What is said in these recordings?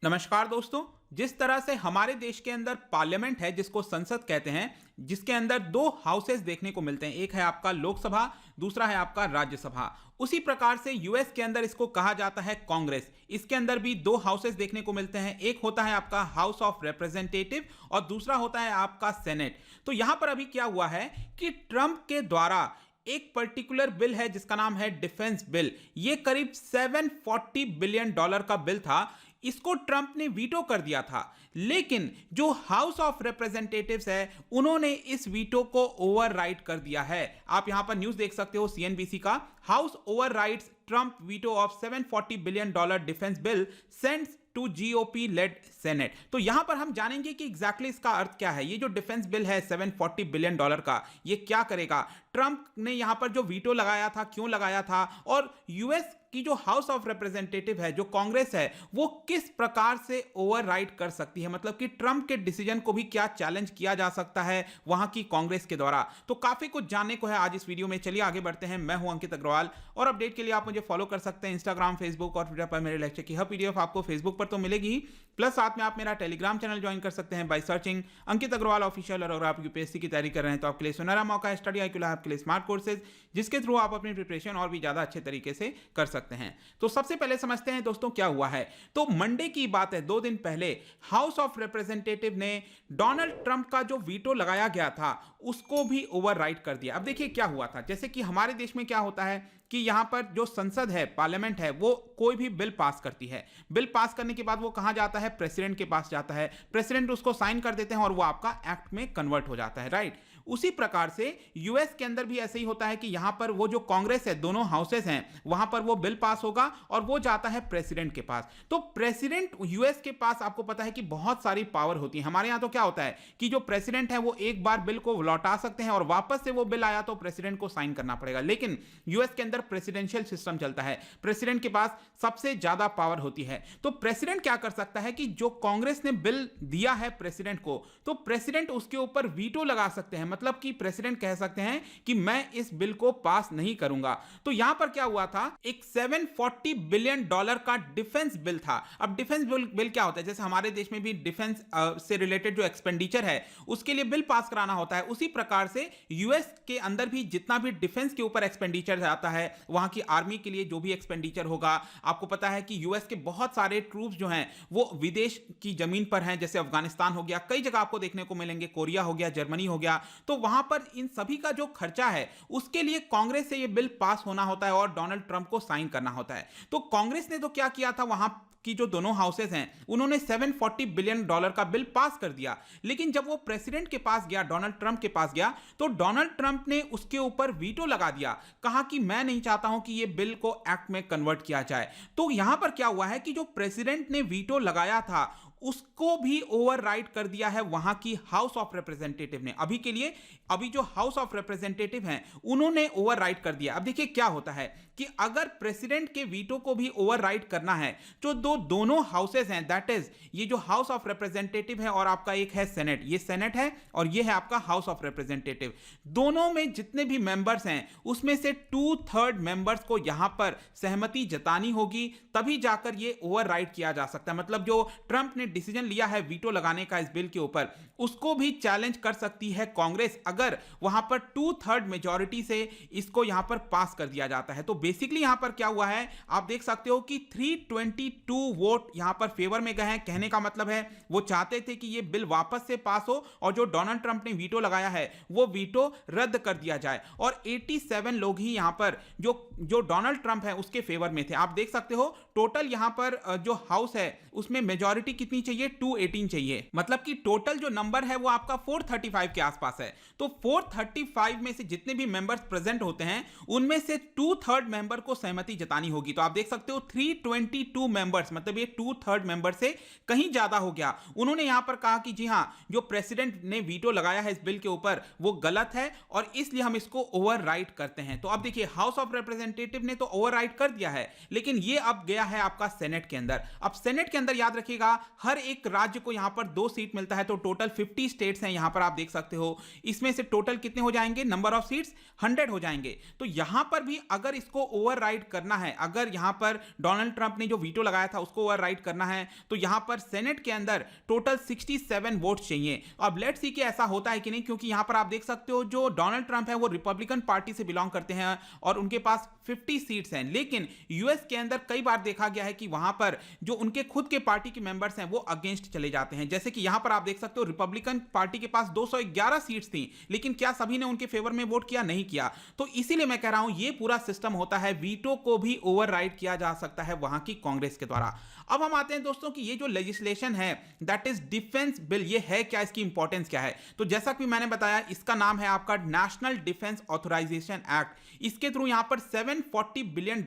नमस्कार दोस्तों। जिस तरह से हमारे देश के अंदर पार्लियामेंट है जिसको संसद कहते हैं, जिसके अंदर दो हाउसेस देखने को मिलते हैं, एक है आपका लोकसभा, दूसरा है आपका राज्यसभा। उसी प्रकार से यूएस के अंदर इसको कहा जाता है कांग्रेस। इसके अंदर भी दो हाउसेस देखने को मिलते हैं, एक होता है आपका हाउस ऑफ रिप्रेजेंटेटिव और दूसरा होता है आपका सेनेट। तो यहां पर अभी क्या हुआ है कि ट्रंप के द्वारा एक पर्टिकुलर बिल है जिसका नाम है डिफेंस बिल। ये करीब $740 बिलियन का बिल था। इसको ट्रंप ने वीटो कर दिया था, लेकिन जो हाउस ऑफ रिप्रेजेंटेटिव्स है उन्होंने इस वीटो को ओवरराइड कर दिया है। आप यहां पर न्यूज देख सकते हो सीएनबीसी का, house overrides Trump veto of $740 billion defence bill sends to GOP led Senate. तो यहां पर हम जानेंगे कि एग्जैक्टली इसका अर्थ क्या है। ये जो डिफेंस बिल है $740 बिलियन का, ये क्या करेगा, ट्रंप ने यहां पर जो वीटो लगाया था क्यों लगाया था, और यूएस की जो हाउस ऑफ रिप्रेजेंटेटिव है, जो कांग्रेस है, वो किस प्रकार से ओवरराइड कर सकती है, मतलब कि ट्रंप के डिसीजन को भी क्या चैलेंज किया जा सकता है वहां की कांग्रेस के द्वारा। तो काफी कुछ जानने को है आज इस वीडियो में। चलिए आगे बढ़ते हैं। मैं हूं अंकित अग्रवाल और अपडेट के लिए आप मुझे फॉलो कर सकते हैं इंस्टाग्राम, फेसबुक और ट्विटर पर। मेरे लेक्चर की हर पीडीएफ आपको फेसबुक पर तो मिलेगी ही, प्लस साथ में आप मेरा टेलीग्राम चैनल ज्वाइन कर सकते हैं by searching Ankit Agrawal official. और अगर आप यूपीएससी की तैयारी कर रहे हैं तो आपके लिए सुनहरा मौका है स्टडी IQ लैब के लिए स्मार्ट कोर्सेज, जिसके थ्रू आप अपनी प्रिपरेशन और भी ज्यादा अच्छे तरीके से कर सकते हैं। तो सबसे पहले समझते हैं दोस्तों क्या हुआ है। तो मंडे की बात है, 2 दिन पहले हाउस ऑफ रिप्रेजेंटेटिव ने डोनाल्ड ट्रंप का जो वीटो लगाया गया था उसको भी ओवरराइड कर दिया। अब देखिए क्या हुआ था। जैसे कि हमारे देश में क्या होता है कि यहां पर जो संसद है, पार्लियामेंट है, वो कोई भी बिल पास करती है। बिल पास करने के बाद वो कहां जाता है, प्रेसिडेंट के पास जाता है। प्रेसिडेंट उसको साइन कर देते हैं और वो आपका एक्ट में कन्वर्ट हो जाता है, राइट। उसी प्रकार से यूएस के अंदर भी ऐसे ही होता है कि यहां पर वो जो कांग्रेस है, दोनों हाउसेस हैं, वहां पर वो बिल पास होगा और वो जाता है प्रेसिडेंट के पास। तो प्रेसिडेंट यूएस के पास आपको पता है कि बहुत सारी पावर होती है। हमारे यहां तो क्या होता है कि जो प्रेसिडेंट है वो एक बार बिल को लौटा सकते हैं और वापस से वो बिल आया तो प्रेसिडेंट को साइन करना पड़ेगा। लेकिन यूएस के अंदर प्रेसिडेंशियल सिस्टम चलता है, प्रेसिडेंट के पास सबसे ज्यादा पावर होती है। तो प्रेसिडेंट क्या कर सकता है कि जो कांग्रेस ने बिल दिया है प्रेसिडेंट को, तो प्रेसिडेंट उसके ऊपर वीटो लगा सकते हैं, मतलब कि प्रेसिडेंट कह सकते हैं कि मैं इस बिल को पास नहीं करूंगा। तो यहां पर क्या हुआ था, एक $740 बिलियन का डिफेंस बिल था। अब डिफेंस बिल क्या होता है, जैसे हमारे देश में भी डिफेंस से रिलेटेड जो एक्सपेंडिचर है उसके लिए बिल पास कराना होता है, उसी प्रकार से यूएस के अंदर भी जितना भी डिफेंस के ऊपर एक्सपेंडिचर आता है, वहां की आर्मी के लिए जो भी एक्सपेंडिचर होगा, आपको पता है कि यूएस के बहुत सारे ट्रूप्स जो हैं वो विदेश की जमीन पर हैं, जैसे अफगानिस्तान हो गया, कई जगह आपको देखने को मिलेंगे, कोरिया हो गया, जर्मनी हो गया। तो वहां पर इन सभी का जो खर्चा है उसके लिए कांग्रेस से ये बिल पास होना होता है और डोनाल्ड ट्रंप को साइन करना होता है। तो कांग्रेस ने तो क्या किया था, वहां की जो दोनों हाउसेस हैं उन्होंने $740 बिलियन का बिल पास कर दिया। लेकिन जब वो प्रेसिडेंट के पास गया, डोनाल्ड ट्रंप के पास गया, तो डोनाल्ड ट्रंप ने उसके ऊपर वीटो लगा दिया, कहा कि मैं नहीं चाहता हूं कि ये बिल को एक्ट में कन्वर्ट किया जाए। तो यहां पर क्या हुआ है कि जो प्रेसिडेंट ने वीटो लगाया था उसको भी ओवरराइड कर दिया है वहां की हाउस ऑफ रिप्रेजेंटेटिव ने। अभी के लिए अभी जो हाउस ऑफ रिप्रेजेंटेटिव हैं उन्होंने ओवरराइड कर दिया। अब देखिए क्या होता है कि अगर प्रेसिडेंट के वीटो को भी ओवरराइड करना है तो दोनों हाउसेस हैं, दैट इज ये जो हाउस ऑफ रिप्रेजेंटेटिव है और आपका एक है सेनेट, ये सेनेट है और ये है आपका हाउस ऑफ रिप्रेजेंटेटिव, दोनों में जितने भी मेंबर्स हैं उसमें से 2/3 मेंबर्स को यहां पर सहमति जतानी होगी, तभी जाकर ये ओवरराइड किया जा सकता है। मतलब जो ट्रंप ने डिसीजन लिया है वीटो लगाने का इस बिल के ऊपर, उसको भी चैलेंज कर सकती है कांग्रेस अगर वहां पर 2/3 मेजॉरिटी से इसको यहां पर पास कर दिया जाता है। तो बेसिकली यहां पर क्या हुआ है, आप देख सकते हो कि 322 वोट यहां पर फेवर में गए हैं। कहने का मतलब है वो चाहते थे कि ये बिल वापस से पास हो और जो डोनाल्ड ट्रंप ने वीटो लगाया है वो वीटो रद्द कर दिया जाए, और 87 लोग ही यहां पर जो डोनाल्ड ट्रंप है उसके फेवर में थे। आप देख सकते हो टोटल यहां पर जो हाउस है उसमें मेजॉरिटी कितनी चाहिए, 218 चाहिए, मतलब कि टोटल जो नंबर है वो आपका 435 के आसपास है। तो 435 में से जितने भी मेंबर्स प्रेजेंट होते हैं उनमें से 2/3 मेंबर को सहमति जतानी होगी। तो आप देख सकते हो 322 मेंबर्स, मतलब ये 2/3 मेंबर से कहीं ज्यादा हो गया। उन्होंने यहां पर कहा कि जी हां, जो प्रेसिडेंट ने वीटो लगाया है इस बिल के ऊपर वो गलत है और इसलिए हम इसको ओवरराइड करते हैं। तो अब देखिए हाउस ऑफ रिप्रेजेंटेटिव ने तो ओवरराइड कर दिया है, लेकिन ये अब गया है आपका सेनेट के अंदर। अब सेनेट के अंदर याद रखिएगा हर एक राज्य को यहां पर 2 सीट मिलता है, तो टोटल 50 स्टेट्स हैं यहां पर आप देख सकते हो। इसमें से टोटल कितने हो जाएंगे, नंबर ऑफ सीट्स 100 हो जाएंगे। तो यहां पर भी अगर इसको ओवरराइड करना है, अगर यहां पर डोनाल्ड ट्रंप ने जो वीटो लगाया था उसको ओवरराइड करना है, तो यहां पर सेनेट के अंदर टोटल 67 वोट चाहिए। अब लेट्स सी कि ऐसा होता है कि नहीं, क्योंकि यहां पर आप देख सकते हो जो डोनाल्ड ट्रंप है वो रिपब्लिकन पार्टी से बिलोंग करते हैं और उनके पास 50 सीट्स हैं। लेकिन यूएस के अंदर कई बार देखा गया है कि वहां पर जो उनके खुद के पार्टी के मेंबर्स हैं वो अगेंस्ट चले जाते हैं। जैसे कि यहां पर आप देख सकते हो रिपब्लिकन पार्टी के पास 211 सीट्स थी, लेकिन क्या सभी ने उनके फेवर में वोट किया? नहीं किया। तो इसीलिए मैं कह रहा हूं ये पूरा सिस्टम होता है, वीटो को भी ओवरराइड किया जा सकता है वहां की कांग्रेस के द्वारा। अब हम आते हैं दोस्तों कि ये जो लेजिस्लेशन है दैट इज डिफेंस बिल, ये है क्या, इसकी इंपॉर्टेंस क्या है? तो जैसा कि मैंने बताया इसका नाम है आपका नेशनल डिफेंस ऑथराइजेशन एक्ट। इसके थ्रू यहां पर $740 बिलियन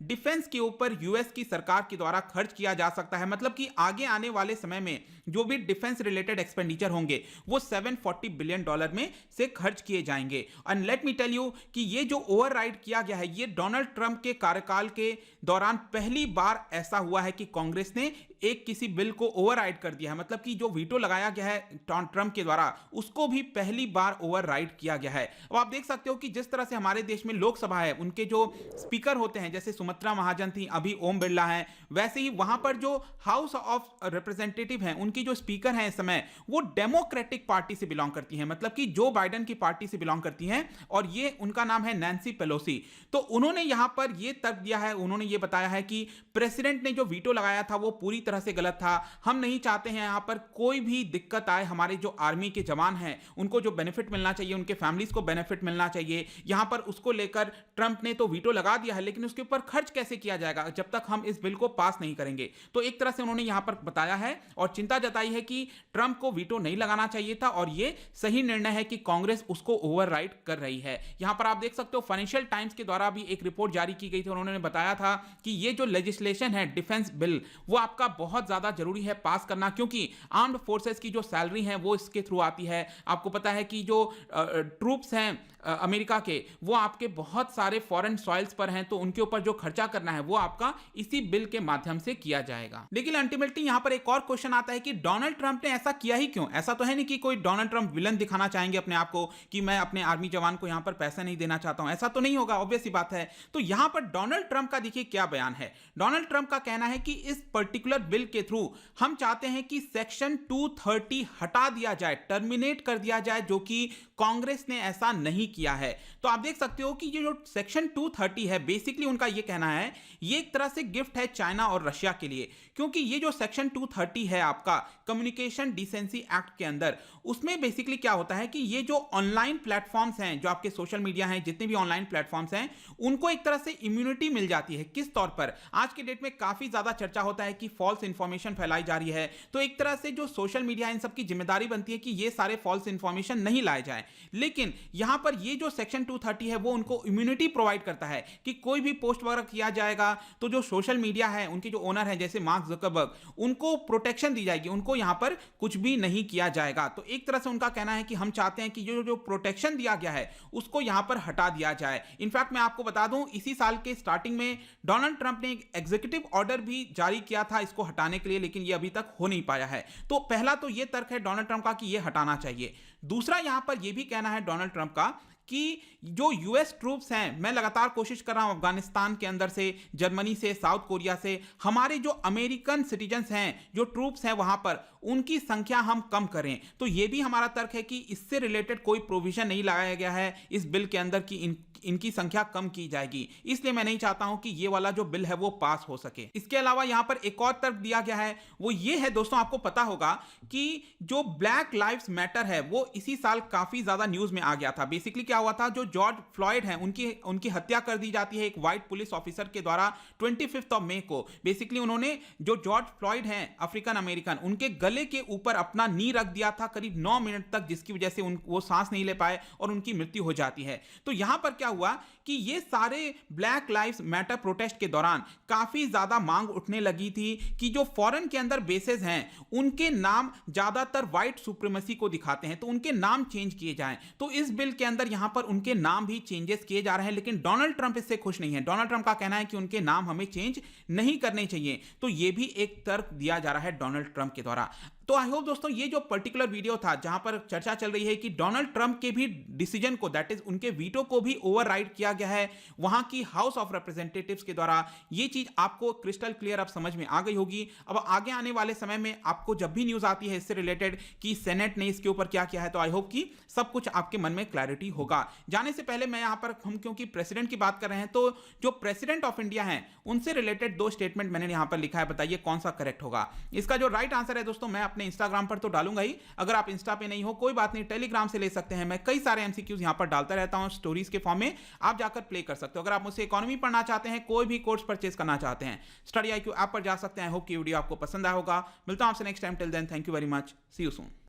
डिफेंस के ऊपर यूएस की सरकार के द्वारा खर्च किया जा सकता है। मतलब कि आगे आने वाले समय में जो भी डिफेंस रिलेटेड एक्सपेंडिचर होंगे वो $740 बिलियन में से खर्च किए जाएंगे। And let me tell you कि ये जो ओवरराइड किया गया है ये डोनाल्ड ट्रंप के कार्यकाल के दौरान पहली बार ऐसा हुआ है कि कांग्रेस ने एक किसी बिल को ओवरराइड कर दिया है। मतलब कि जो वीटो लगाया गया है ट्रंप के द्वारा उसको भी पहली बार ओवरराइड किया गया है। अब आप देख सकते हो कि जिस तरह से हमारे देश में लोकसभा है उनके जो स्पीकर होते हैं, जैसे सुमित्रा महाजन थी, अभी ओम बिरला है, वैसे ही वहां पर जो हाउस ऑफ रिप्रेजेंटेटिव हैं उनकी जो स्पीकर हैं इस समय वो डेमोक्रेटिक पार्टी से बिलोंग करती हैं, मतलब कि जो बाइडेन की पार्टी से बिलोंग करती हैं और ये उनका नाम है नैंसी पेलोसी। तो उन्होंने यहां पर ये तर्क दिया है, उन्होंने ये बताया है कि प्रेसिडेंट ने जो वीटो लगाया था वो पूरी तरह से गलत था। हम नहीं चाहते हैं यहां पर कोई भी दिक्कत आए, हमारे जो आर्मी के जवान हैं उनको जो बेनिफिट मिलना चाहिए, उनके फैमिलीज को बेनिफिट मिलना चाहिए। यहां पर उसको लेकर ट्रंप ने तो वीटो लगा दिया है, लेकिन उसके ऊपर खर्च कैसे किया जाएगा जब तक हम इस बिल को पास नहीं करेंगे। तो एक तरह से उन्होंने यहां पर बताया है और चिंता जताई है कि ट्रंप को वीटो नहीं लगाना चाहिए था और यह सही निर्णय है कि कांग्रेस उसको ओवरराइड कर रही है। यहां पर आप देख सकते हो फाइनेंशियल टाइम्स के द्वारा भी एक रिपोर्ट जारी की गई थी, उन्होंने बताया था कि ये जो लेजिस्लेशन है डिफेंस बिल वो आपका बहुत ज्यादा जरूरी है पास करना, क्योंकि आर्म्ड फोर्सेस की जो सैलरी है वो इसके थ्रू आती है। आपको पता है कि जो ट्रूप्स हैं अमेरिका के वो आपके बहुत सारे फॉरेन सॉइल्स पर हैं, तो उनके ऊपर जो खर्चा करना है वो आपका इसी बिल के माध्यम से किया जाएगा। लेकिन अल्टीमेटली यहां पर एक और क्वेश्चन आता है कि डोनाल्ड ट्रंप ने ऐसा किया ही क्यों? ऐसा तो है नहीं कि कोई डोनाल्ड ट्रंप विलन दिखाना चाहेंगे अपने आप को कि मैं अपने आर्मी जवान को यहां पर पैसा नहीं देना चाहता हूं, ऐसा तो नहीं होगा, ऑब्वियस सी बात है। तो यहां पर डोनाल्ड ट्रंप का देखिए क्या बयान है। डोनाल्ड ट्रंप का कहना है कि इस पर्टिकुलर बिल के थ्रू हम चाहते हैं कि सेक्शन 230 हटा दिया जाए, टर्मिनेट कर दिया जाए, जो कि कांग्रेस ने ऐसा नहीं किया है। तो आप देख सकते हो कि ये जो सेक्शन 230 है बेसिकली उनका ये कहना है ये एक तरह से गिफ्ट है चाइना और रशिया के लिए, क्योंकि ये जो सेक्शन 230 है आपका कम्युनिकेशन डिसेंसी एक्ट के अंदर, उसमें बेसिकली क्या होता है कि ये जो ऑनलाइन प्लेटफॉर्म्स हैं, जो आपके सोशल मीडिया हैं, जितने भी ऑनलाइन प्लेटफॉर्म्स हैं, उनको एक तरह से इम्यूनिटी मिल जाती है। किस तौर पर? आज के डेट में काफी ज्यादा चर्चा होता है कि फॉल्स इंफॉर्मेशन फैलाई जा रही है, तो एक तरह से जो सोशल मीडिया इन सबकी जिम्मेदारी बनती है कि ये सारे फॉल्स इंफॉर्मेशन नहीं लाए जाए। लेकिन यहां पर ये जो सेक्शन 230 है वो उनको इम्यूनिटी प्रोवाइड करता है कि कोई भी पोस्ट वगैरह किया जाएगा तो जो सोशल मीडिया है उनके जो ओनर है जैसे मार्क ज़करबर्ग, उनको प्रोटेक्शन दी जाएगी, उनको यहां पर कुछ भी नहीं किया जाएगा। तो एक तरह से उनका कहना है कि हम चाहते हैं कि जो प्रोटेक्शन दिया गया है उसको यहां पर हटा दिया जाए। इनफैक्ट मैं आपको बता दूं इसी साल के स्टार्टिंग में डोनाल्ड ट्रंप ने एक एग्जीक्यूटिव ऑर्डर भी जारी किया था इसको हटाने के लिए, लेकिन ये अभी तक हो नहीं पाया है। तो पहला तो ये तर्क है डोनाल्ड ट्रंप का कि ये हटाना चाहिए। दूसरा यहां पर यह भी कहना है डोनाल्ड ट्रंप का कि जो यूएस ट्रूप्स हैं, मैं लगातार कोशिश कर रहा हूं अफगानिस्तान के अंदर से, जर्मनी से, साउथ कोरिया से, हमारे जो अमेरिकन सिटीजन्स हैं, जो ट्रूप्स हैं वहां पर, उनकी संख्या हम कम करें। तो यह भी हमारा तर्क है कि इससे रिलेटेड कोई प्रोविजन नहीं लगाया गया है इस बिल के अंदर कि इनकी संख्या कम की जाएगी, इसलिए मैं नहीं चाहता हूं कि ये वाला जो बिल है वो पास हो सके। इसके अलावा यहां पर एक और तर्क दिया गया है, वो ये है दोस्तों, आपको पता होगा कि जो ब्लैक लाइव्स मैटर है वो इसी साल काफी ज्यादा न्यूज में आ गया था। बेसिकली क्या हुआ था, जो जॉर्ज फ्लॉयड है उनकी हत्या कर दी जाती है एक व्हाइट पुलिस ऑफिसर के द्वारा 25 मई को। बेसिकली उन्होंने जो जॉर्ज फ्लॉयड हैं अफ्रीकन अमेरिकन, उनके गले के ऊपर अपना नी रख दिया था करीब 9 मिनट तक, जिसकी वजह से वो सांस नहीं ले पाए और उनकी मृत्यु हो जाती है। तो यहां पर क्या हुआ कि ये सारे ब्लैक लाइव्स मैटर प्रोटेस्ट के दौरान काफी ज्यादा मांग उठने लगी थी कि जो फॉरेन के अंदर बेसेस हैं उनके नाम ज्यादातर व्हाइट सुप्रीमेसी को दिखाते हैं, तो उनके नाम चेंज किए जाएं। तो इस बिल के अंदर यहां पर उनके नाम भी चेंजेस किए जा रहे हैं, लेकिन डोनाल्ड ट्रंप इससे खुश नहीं है। डोनाल्ड ट्रंप का कहना है कि उनके नाम हमें चेंज नहीं करने चाहिए। तो यह भी एक तर्क दिया जा रहा है डोनाल्ड ट्रंप के द्वारा। तो आई होप दोस्तों ये जो पर्टिकुलर वीडियो था जहां पर चर्चा चल रही है कि डोनाल्ड ट्रंप के भी डिसीजन को, दैट इज उनके वीटो को भी ओवरराइड किया गया है वहां की हाउस ऑफ रिप्रेजेंटेटिव्स के द्वारा, ये चीज आपको क्रिस्टल क्लियर अब समझ में आ गई होगी। अब आगे आने वाले समय में आपको जब भी न्यूज आती है इससे रिलेटेड कि सेनेट ने इसके ऊपर क्या किया है, तो आई होप कि सब कुछ आपके मन में क्लैरिटी होगा। जाने से पहले मैं यहां पर, हम क्योंकि प्रेसिडेंट की बात कर रहे हैं, तो जो प्रेसिडेंट ऑफ इंडिया है उनसे रिलेटेड दो स्टेटमेंट मैंने यहां पर लिखा है, बताइए कौन सा करेक्ट होगा। इसका जो राइट आंसर है दोस्तों, मैं अपने इंस्टाग्राम पर तो डालूंगा ही, अगर आप इंस्टा पे नहीं हो कोई बात नहीं, टेलीग्राम से ले सकते हैं। मैं कई सारे एमसीक्यूज यहां पर डालता रहता हूं स्टोरीज के फॉर्म में, आप जाकर प्ले कर सकते हो। अगर आप मुझसे इकोनॉमी पढ़ना चाहते हैं, कोई भी कोर्स परचेज करना चाहते हैं, स्टडी IQ ऐप पर जा सकते हैं। होप कि वीडियो आपको पसंद आया होगा। मिलता हूं आपसे next time, till then thank you very much, see you soon.